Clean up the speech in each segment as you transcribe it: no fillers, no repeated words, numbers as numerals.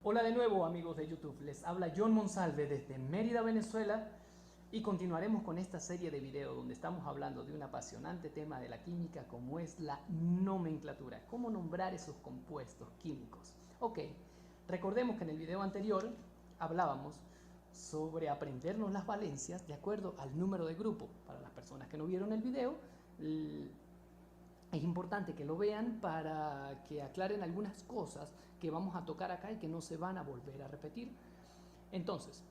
Hola de nuevo amigos de YouTube, les habla John Monsalve desde Mérida, Venezuela y continuaremos con esta serie de videos donde estamos hablando de un apasionante tema de la química como es la nomenclatura, cómo nombrar esos compuestos químicos. Ok, recordemos que en el video anterior hablábamos sobre aprendernos las valencias de acuerdo al número de grupo. Para las personas que no vieron el video, es importante que lo vean para que aclaren algunas cosas que vamos a tocar acá y que no se van a volver a repetir. Entonces,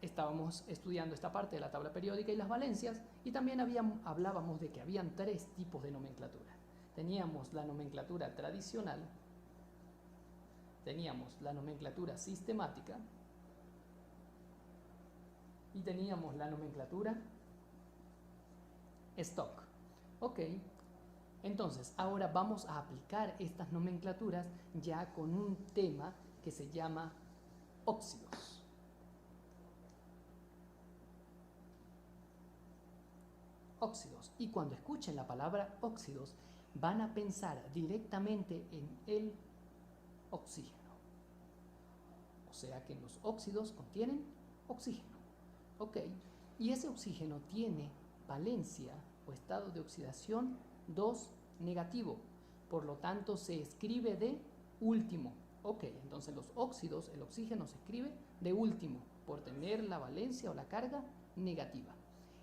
estábamos estudiando esta parte de la tabla periódica y las valencias, y también hablábamos de que habían tres tipos de nomenclatura. Teníamos la nomenclatura tradicional, teníamos la nomenclatura sistemática y teníamos la nomenclatura stock. Ok, entonces ahora vamos a aplicar estas nomenclaturas ya con un tema que se llama óxidos. Óxidos. Y cuando escuchen la palabra óxidos, van a pensar directamente en el oxígeno. O sea que los óxidos contienen oxígeno. Ok. Y ese oxígeno tiene valencia o estado de oxidación 2 negativo. Por lo tanto, se escribe de último. Ok, entonces los óxidos, el oxígeno se escribe de último por tener la valencia o la carga negativa.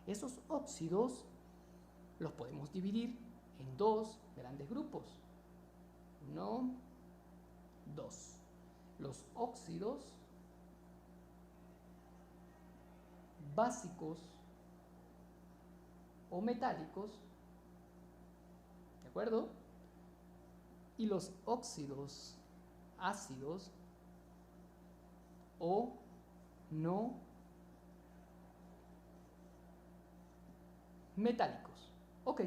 Esos óxidos los podemos dividir en dos grandes grupos. 1, 2. Los óxidos básicos o metálicos, ¿de acuerdo? Y los óxidos ácidos o no metálicos. Ok.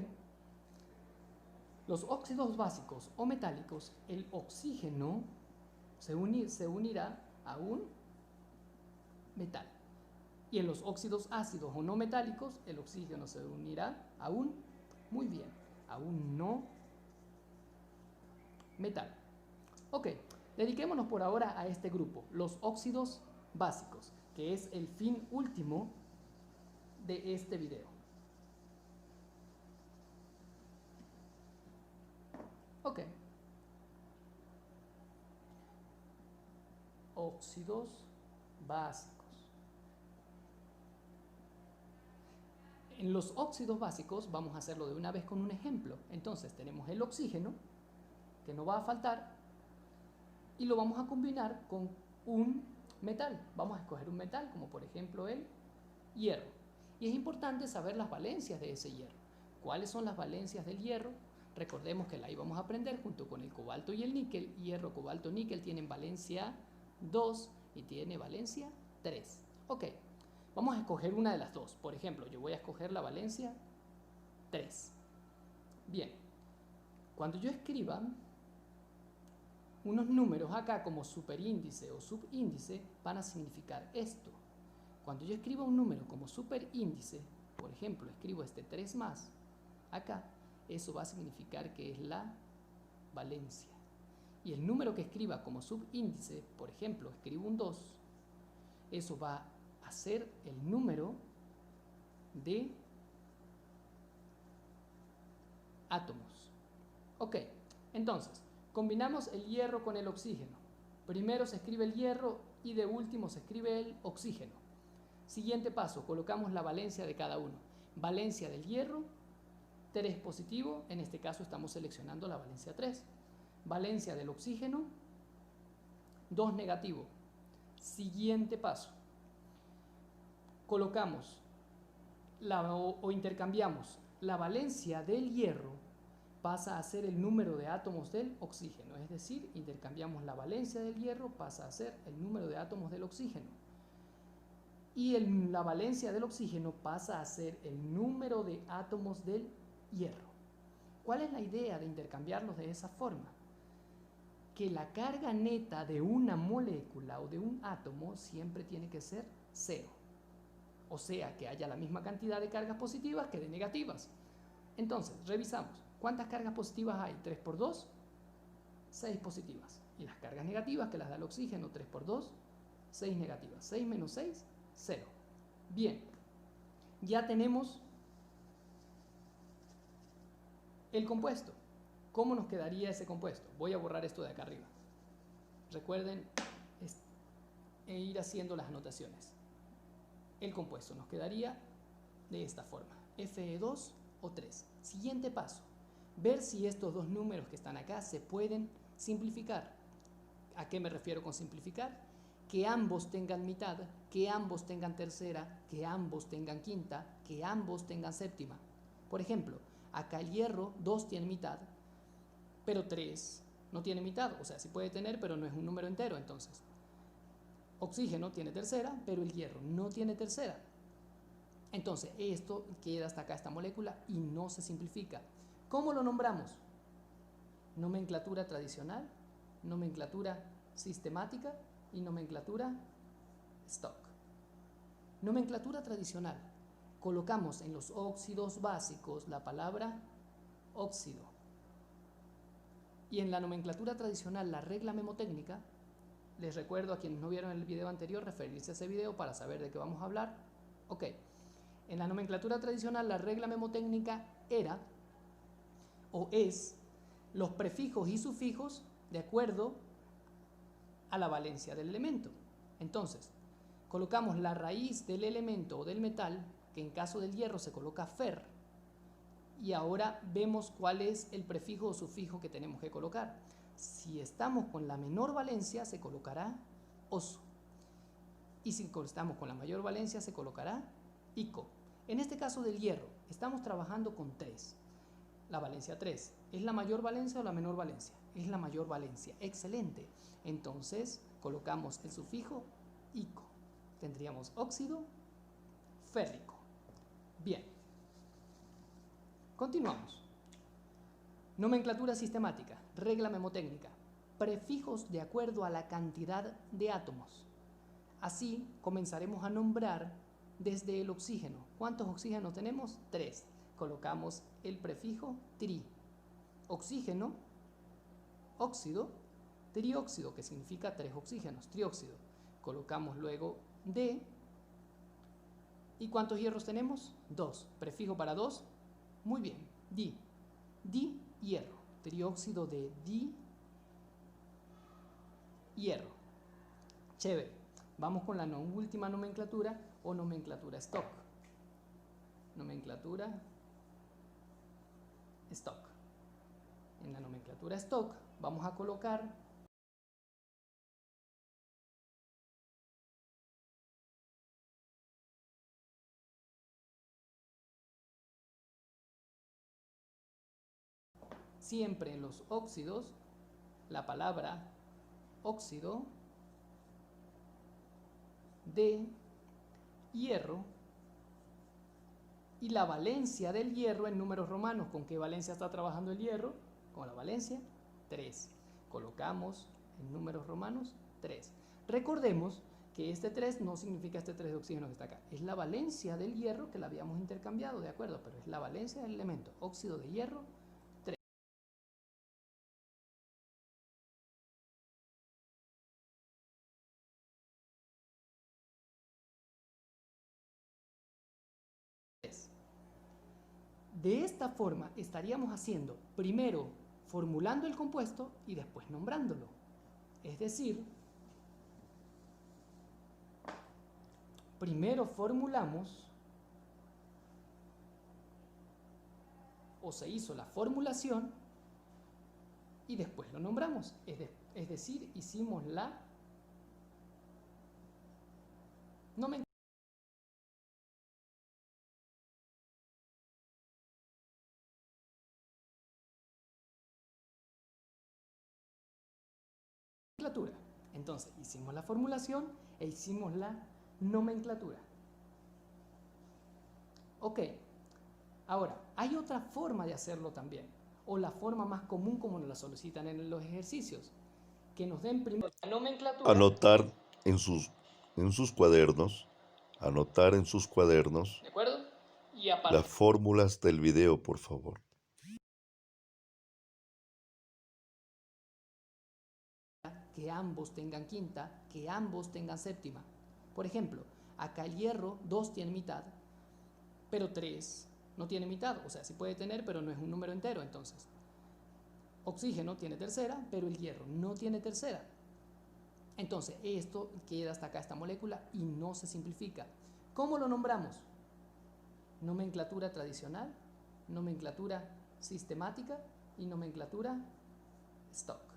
Los óxidos básicos o metálicos, el oxígeno se unirá a un metal. Y en los óxidos ácidos o no metálicos, el oxígeno se unirá a un, muy bien, a un no metal. Ok, dediquémonos por ahora a este grupo, los óxidos básicos, que es el fin último de este video. Ok. Óxidos básicos. En los óxidos básicos vamos a hacerlo de una vez con un ejemplo. Entonces tenemos el oxígeno, que no va a faltar, y lo vamos a combinar con un metal. Vamos a escoger un metal, como por ejemplo el hierro. Y es importante saber las valencias de ese hierro. ¿Cuáles son las valencias del hierro? Recordemos que la íbamos a aprender junto con el cobalto y el níquel. Hierro, cobalto, níquel tienen valencia 2 y tiene valencia 3. Ok, vamos a escoger una de las dos. Por ejemplo, yo voy a escoger la valencia 3. Bien, cuando yo escriba unos números acá como superíndice o subíndice, van a significar esto. Cuando yo escriba un número como superíndice, por ejemplo, escribo este 3 más, acá, eso va a significar que es la valencia. Y el número que escriba como subíndice, por ejemplo, escribo un 2, eso va a ser el número de átomos. Ok, entonces, combinamos el hierro con el oxígeno. Primero se escribe el hierro y de último se escribe el oxígeno. Siguiente paso, colocamos la valencia de cada uno. Valencia del hierro, 3 positivo, en este caso estamos seleccionando la valencia 3. Valencia del oxígeno, 2 negativo. Siguiente paso, colocamos o intercambiamos la valencia del hierro, pasa a ser el número de átomos del oxígeno, es decir, intercambiamos la valencia del hierro, pasa a ser el número de átomos del oxígeno. Y la valencia del oxígeno pasa a ser el número de átomos del hierro. ¿Cuál es la idea de intercambiarlos de esa forma? Que la carga neta de una molécula o de un átomo siempre tiene que ser 0. O sea, que haya la misma cantidad de cargas positivas que de negativas. Entonces, revisamos. ¿Cuántas cargas positivas hay? 3 por 2, 6 positivas. Y las cargas negativas que las da el oxígeno, 3 por 2, 6 negativas. 6 menos 6, 0. Bien, ya tenemos el compuesto. ¿Cómo nos quedaría ese compuesto? Voy a borrar esto de acá arriba. Recuerden ir haciendo las anotaciones. El compuesto nos quedaría de esta forma: Fe2 o 3. Siguiente paso: ver si estos dos números que están acá se pueden simplificar. ¿A qué me refiero con simplificar? Que ambos tengan mitad, que ambos tengan tercera, que ambos tengan quinta, que ambos tengan séptima. Por ejemplo, acá el hierro 2 tiene mitad, pero 3 no tiene mitad. O sea, sí puede tener, pero no es un número entero. Entonces, oxígeno tiene tercera, pero el hierro no tiene tercera. Entonces, esto queda hasta acá, esta molécula, y no se simplifica. ¿Cómo lo nombramos? Nomenclatura tradicional, nomenclatura sistemática y nomenclatura stock. Nomenclatura tradicional. Colocamos en los óxidos básicos la palabra óxido. Y en la nomenclatura tradicional, la regla memotécnica, les recuerdo a quienes no vieron el video anterior referirse a ese video para saber de qué vamos a hablar. Ok, en la nomenclatura tradicional la regla memotécnica era o es los prefijos y sufijos de acuerdo a la valencia del elemento. Entonces, colocamos la raíz del elemento o del metal, que en caso del hierro se coloca Fer, y ahora vemos cuál es el prefijo o sufijo que tenemos que colocar. Si estamos con la menor valencia, se colocará oso. Y si estamos con la mayor valencia, se colocará ico. En este caso del hierro, estamos trabajando con 3. La valencia 3, ¿es la mayor valencia o la menor valencia? Es la mayor valencia. Excelente. Entonces, colocamos el sufijo ico. Tendríamos óxido férrico. Bien. Continuamos. Nomenclatura sistemática, regla memotécnica, prefijos de acuerdo a la cantidad de átomos. Así comenzaremos a nombrar desde el oxígeno. ¿Cuántos oxígenos tenemos? 3. Colocamos el prefijo tri. Oxígeno, óxido, trióxido, que significa 3 oxígenos, trióxido. Colocamos luego D. ¿Y cuántos hierros tenemos? 2. Prefijo para 2. Muy bien. Di. Di, hierro. Trióxido de di, hierro. Chévere. Vamos con la última nomenclatura o nomenclatura stock. Nomenclatura stock. En la nomenclatura stock vamos a colocar siempre en los óxidos la palabra óxido de hierro y la valencia del hierro en números romanos. ¿Con qué valencia está trabajando el hierro? Con la valencia 3. Colocamos en números romanos 3. Recordemos que este 3 no significa este 3 de oxígeno que está acá. Es la valencia del hierro que la habíamos intercambiado, ¿de acuerdo? Pero es la valencia del elemento. Óxido de hierro 3. De esta forma estaríamos haciendo primero formulando el compuesto y después nombrándolo. Es decir, primero formulamos o se hizo la formulación y después lo nombramos. Es decir, hicimos la nomenclatura. Entonces, hicimos la formulación e hicimos la nomenclatura. Ok, ahora, hay otra forma de hacerlo también, o la forma más común como nos la solicitan en los ejercicios, que nos den primero la nomenclatura. Anotar en sus cuadernos, anotar en sus cuadernos ¿De acuerdo? Y aparte, las fórmulas del video, por favor. que ambos tengan quinta, que ambos tengan séptima. Por ejemplo, acá el hierro 2 tiene mitad, pero 3 no tiene mitad, o sea, sí puede tener, pero no es un número entero. Entonces, oxígeno tiene tercera, pero el hierro no tiene tercera. Entonces, esto queda hasta acá, esta molécula, y no se simplifica. ¿Cómo lo nombramos? Nomenclatura tradicional, nomenclatura sistemática y nomenclatura stock.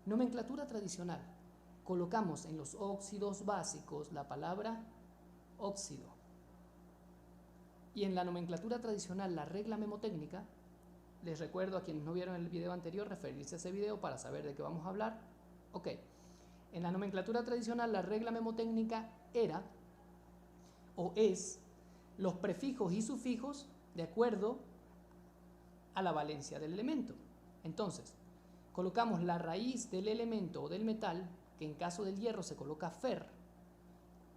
Nomenclatura tradicional. Colocamos en los óxidos básicos la palabra óxido. Y en la nomenclatura tradicional, la regla memotécnica, les recuerdo a quienes no vieron el video anterior, referirse a ese video para saber de qué vamos a hablar. Ok, en la nomenclatura tradicional, la regla memotécnica era o es los prefijos y sufijos de acuerdo a la valencia del elemento. Entonces, colocamos la raíz del elemento o del metal, que en caso del hierro se coloca Fer,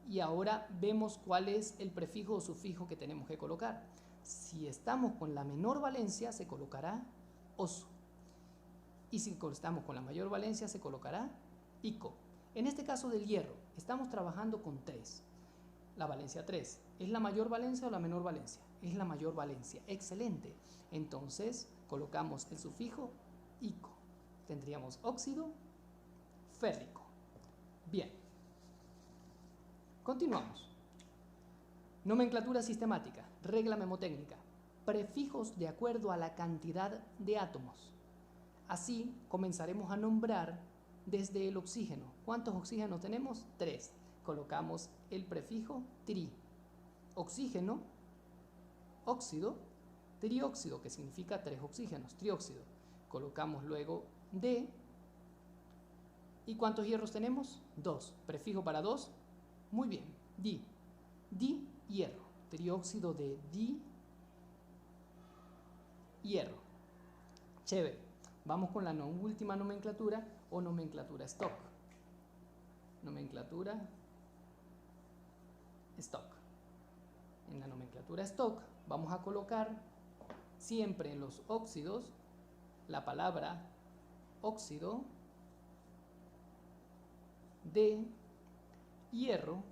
y ahora vemos cuál es el prefijo o sufijo que tenemos que colocar. Si estamos con la menor valencia, se colocará oso, y si estamos con la mayor valencia, se colocará ico. En este caso del hierro, estamos trabajando con 3. La valencia 3, ¿es la mayor valencia o la menor valencia? Es la mayor valencia. Excelente. Entonces, colocamos el sufijo ico. Tendríamos óxido férrico. Bien. Continuamos. Nomenclatura sistemática, regla memotécnica, prefijos de acuerdo a la cantidad de átomos. Así comenzaremos a nombrar desde el oxígeno. ¿Cuántos oxígenos tenemos? 3. Colocamos el prefijo tri. Oxígeno, óxido, trióxido, que significa 3 oxígenos, trióxido. Colocamos luego D. ¿Y cuántos hierros tenemos? 2. Prefijo para 2. Muy bien. Di. Di, hierro. Trióxido de di, hierro. Chévere. Vamos con la última nomenclatura o nomenclatura stock. Nomenclatura stock. En la nomenclatura stock vamos a colocar siempre en los óxidos la palabra óxido de hierro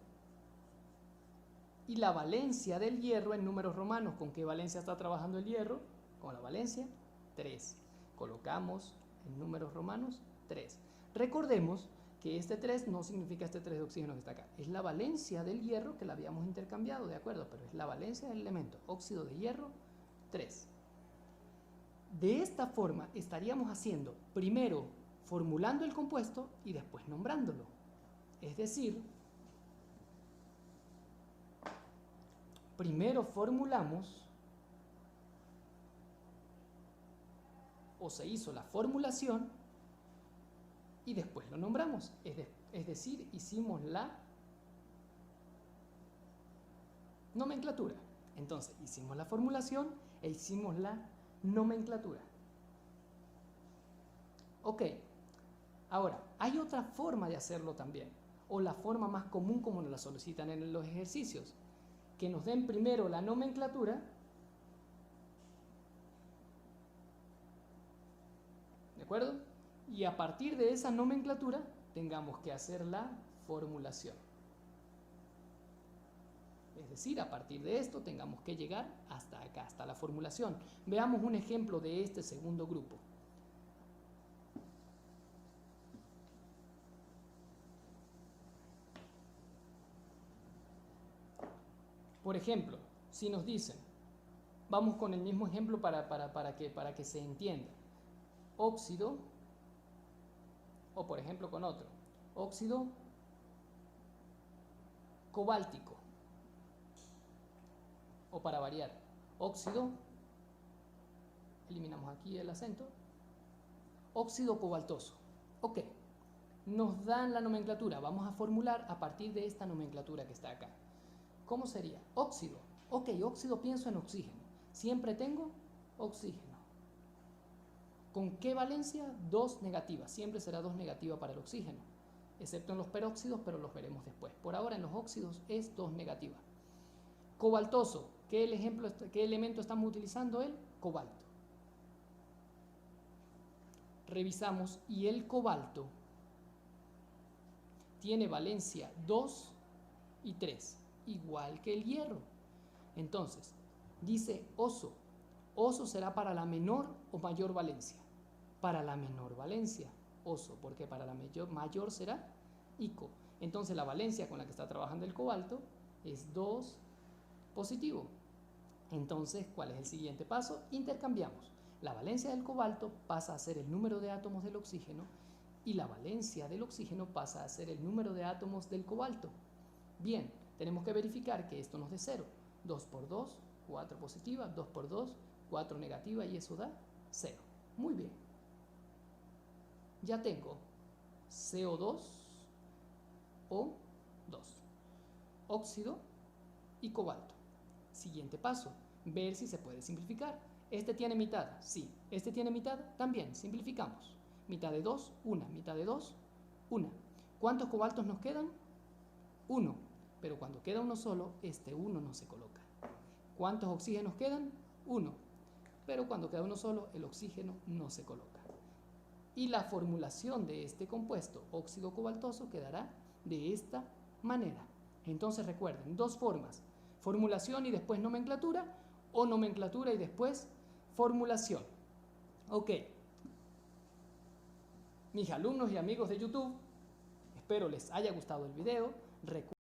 y la valencia del hierro en números romanos. ¿Con qué valencia está trabajando el hierro? Con la valencia 3. Colocamos en números romanos 3. Recordemos que este 3 no significa este 3 de oxígeno que está acá. Es la valencia del hierro que la habíamos intercambiado, ¿de acuerdo? Pero es la valencia del elemento. Óxido de hierro 3. De esta forma estaríamos haciendo primero formulando el compuesto y después nombrándolo. Es decir, primero formulamos o se hizo la formulación y después lo nombramos. Es decir, hicimos la nomenclatura. Entonces, hicimos la formulación e hicimos la nomenclatura. Ok, ahora, hay otra forma de hacerlo también, o la forma más común como nos la solicitan en los ejercicios, que nos den primero la nomenclatura ¿de acuerdo? Y a partir de esa nomenclatura tengamos que hacer la formulación. Es decir, a partir de esto tengamos que llegar hasta acá, hasta la formulación. Veamos un ejemplo de este segundo grupo. Por ejemplo, si nos dicen, vamos con el mismo ejemplo para que se entienda. Óxido, o por ejemplo con otro, óxido cobáltico, o para variar, óxido, eliminamos aquí el acento, óxido cobaltoso. Ok, nos dan la nomenclatura, vamos a formular a partir de esta nomenclatura que está acá. ¿Cómo sería? Óxido. Ok, óxido, pienso en oxígeno. Siempre tengo oxígeno. ¿Con qué valencia? 2 negativas. Siempre será 2 negativa para el oxígeno. Excepto en los peróxidos, pero los veremos después. Por ahora en los óxidos es 2 negativa. Cobaltoso. ¿Qué elemento estamos utilizando? El cobalto. Revisamos y el cobalto tiene valencia 2 y 3, igual que el hierro. Entonces, dice oso. Oso será para la menor o mayor valencia. Para la menor valencia, oso, porque para la mayor será ico. Entonces la valencia con la que está trabajando el cobalto es 2 positivo. Entonces, ¿cuál es el siguiente paso? Intercambiamos. La valencia del cobalto pasa a ser el número de átomos del oxígeno y la valencia del oxígeno pasa a ser el número de átomos del cobalto. Bien, tenemos que verificar que esto nos dé 0. 2 por 2, 4 positiva, 2 por 2, 4 negativa y eso da 0. Muy bien. Ya tengo CO2 o 2, óxido y cobalto. Siguiente paso, ver si se puede simplificar. Este tiene mitad, sí. Este tiene mitad, también. Simplificamos. Mitad de 2, 1. Mitad de 2, 1. ¿Cuántos cobaltos nos quedan? 1. Pero cuando queda uno solo, este 1 no se coloca. ¿Cuántos oxígenos quedan? 1. Pero cuando queda uno solo, el oxígeno no se coloca. Y la formulación de este compuesto óxido cobaltoso quedará de esta manera. Entonces recuerden, dos formas: formulación y después nomenclatura, o nomenclatura y después formulación. Ok, mis alumnos y amigos de YouTube, espero les haya gustado el video.